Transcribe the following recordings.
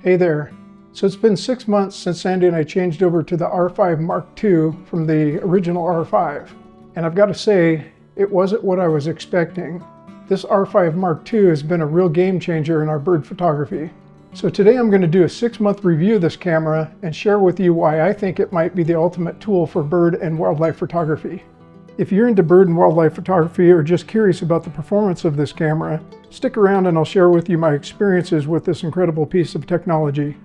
Hey there. So it's been 6 months since Sandy and I changed over to the R5 Mark II from the original R5. And I've got to say, it wasn't what I was expecting. This R5 Mark II has been a real game changer in our bird photography. So today I'm going to do a 6-month review of this camera and share with you why I think it might be the ultimate tool for bird and wildlife photography. If you're into bird and wildlife photography or just curious about the performance of this camera, stick around and I'll share with you my experiences with this incredible piece of technology.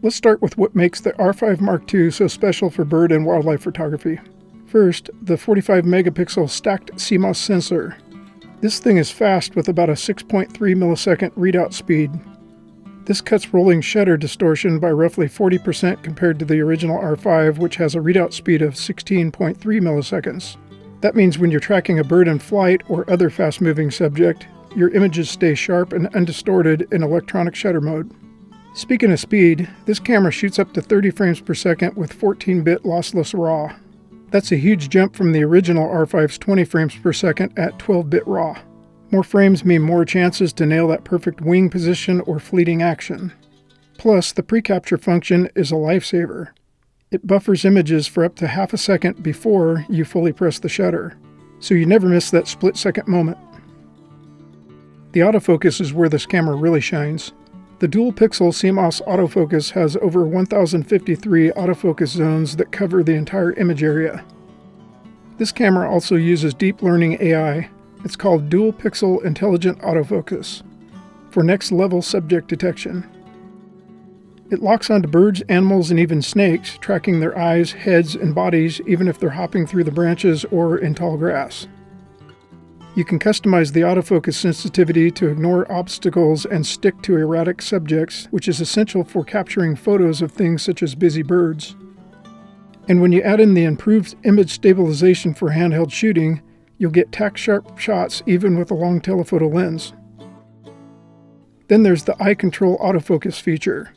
Let's start with what makes the R5 Mark II so special for bird and wildlife photography. First, the 45 megapixel stacked CMOS sensor. This thing is fast with about a 6.3 millisecond readout speed. This cuts rolling shutter distortion by roughly 40% compared to the original R5, which has a readout speed of 16.3 milliseconds. That means when you're tracking a bird in flight or other fast-moving subject, your images stay sharp and undistorted in electronic shutter mode. Speaking of speed, this camera shoots up to 30 frames per second with 14-bit lossless RAW. That's a huge jump from the original R5's 20 frames per second at 12-bit RAW. More frames mean more chances to nail that perfect wing position or fleeting action. Plus, the pre-capture function is a lifesaver. It buffers images for up to half a second before you fully press the shutter, so you never miss that split-second moment. The autofocus is where this camera really shines. The dual-pixel CMOS autofocus has over 1,053 autofocus zones that cover the entire image area. This camera also uses deep learning AI. It's called dual-pixel intelligent autofocus for next-level subject detection. It locks onto birds, animals, and even snakes, tracking their eyes, heads, and bodies even if they're hopping through the branches or in tall grass. You can customize the autofocus sensitivity to ignore obstacles and stick to erratic subjects, which is essential for capturing photos of things such as busy birds. And when you add in the improved image stabilization for handheld shooting, you'll get tack-sharp shots even with a long telephoto lens. Then there's the eye control autofocus feature.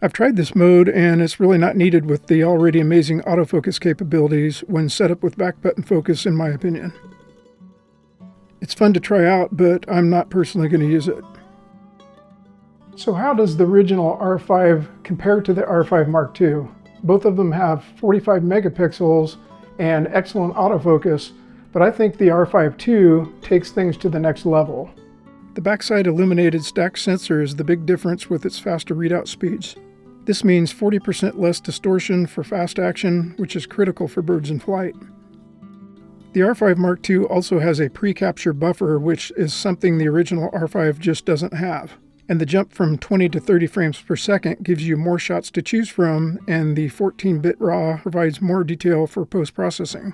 I've tried this mode and it's really not needed with the already amazing autofocus capabilities when set up with back button focus, in my opinion. It's fun to try out, but I'm not personally going to use it. So how does the original R5 compare to the R5 Mark II? Both of them have 45 megapixels and excellent autofocus, but I think the R5 II takes things to the next level. The backside illuminated stacked sensor is the big difference with its faster readout speeds. This means 40% less distortion for fast action, which is critical for birds in flight. The R5 Mark II also has a pre-capture buffer, which is something the original R5 just doesn't have. And the jump from 20 to 30 frames per second gives you more shots to choose from, and the 14-bit RAW provides more detail for post-processing.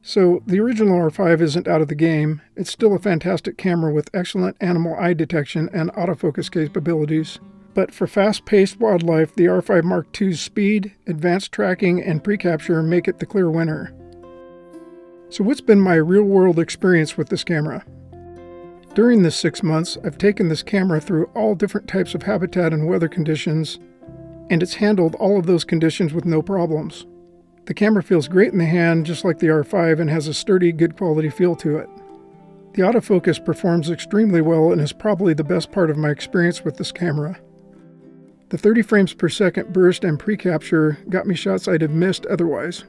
So the original R5 isn't out of the game. It's still a fantastic camera with excellent animal eye detection and autofocus capabilities. But for fast-paced wildlife, the R5 Mark II's speed, advanced tracking, and pre-capture make it the clear winner. So what's been my real-world experience with this camera? During this 6 months, I've taken this camera through all different types of habitat and weather conditions, and it's handled all of those conditions with no problems. The camera feels great in the hand, just like the R5, and has a sturdy, good quality feel to it. The autofocus performs extremely well and is probably the best part of my experience with this camera. The 30 frames per second burst and pre-capture got me shots I'd have missed otherwise.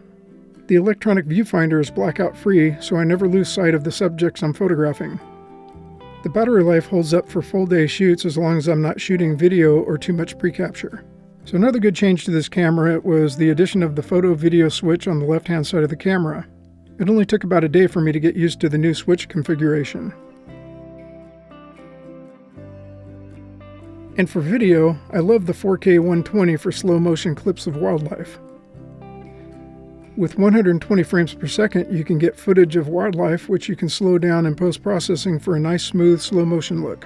The electronic viewfinder is blackout free, so I never lose sight of the subjects I'm photographing. The battery life holds up for full day shoots as long as I'm not shooting video or too much pre-capture. So another good change to this camera was the addition of the photo-video switch on the left-hand side of the camera. It only took about a day for me to get used to the new switch configuration. And for video, I love the 4K 120 for slow motion clips of wildlife. With 120 frames per second, you can get footage of wildlife, which you can slow down in post-processing for a nice, smooth, slow-motion look.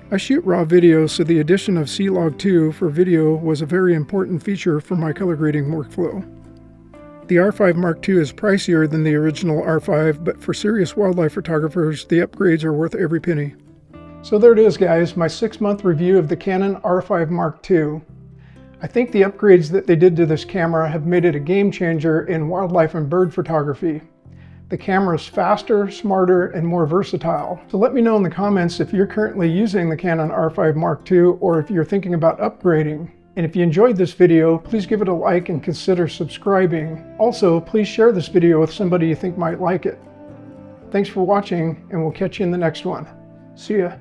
I shoot raw video, so the addition of C-Log 2 for video was a very important feature for my color grading workflow. The R5 Mark II is pricier than the original R5, but for serious wildlife photographers, the upgrades are worth every penny. So there it is, guys, my 6-month review of the Canon R5 Mark II. I think the upgrades that they did to this camera have made it a game changer in wildlife and bird photography. The camera is faster, smarter, and more versatile. So let me know in the comments if you're currently using the Canon R5 Mark II or if you're thinking about upgrading. And if you enjoyed this video, please give it a like and consider subscribing. Also, please share this video with somebody you think might like it. Thanks for watching, and we'll catch you in the next one. See ya.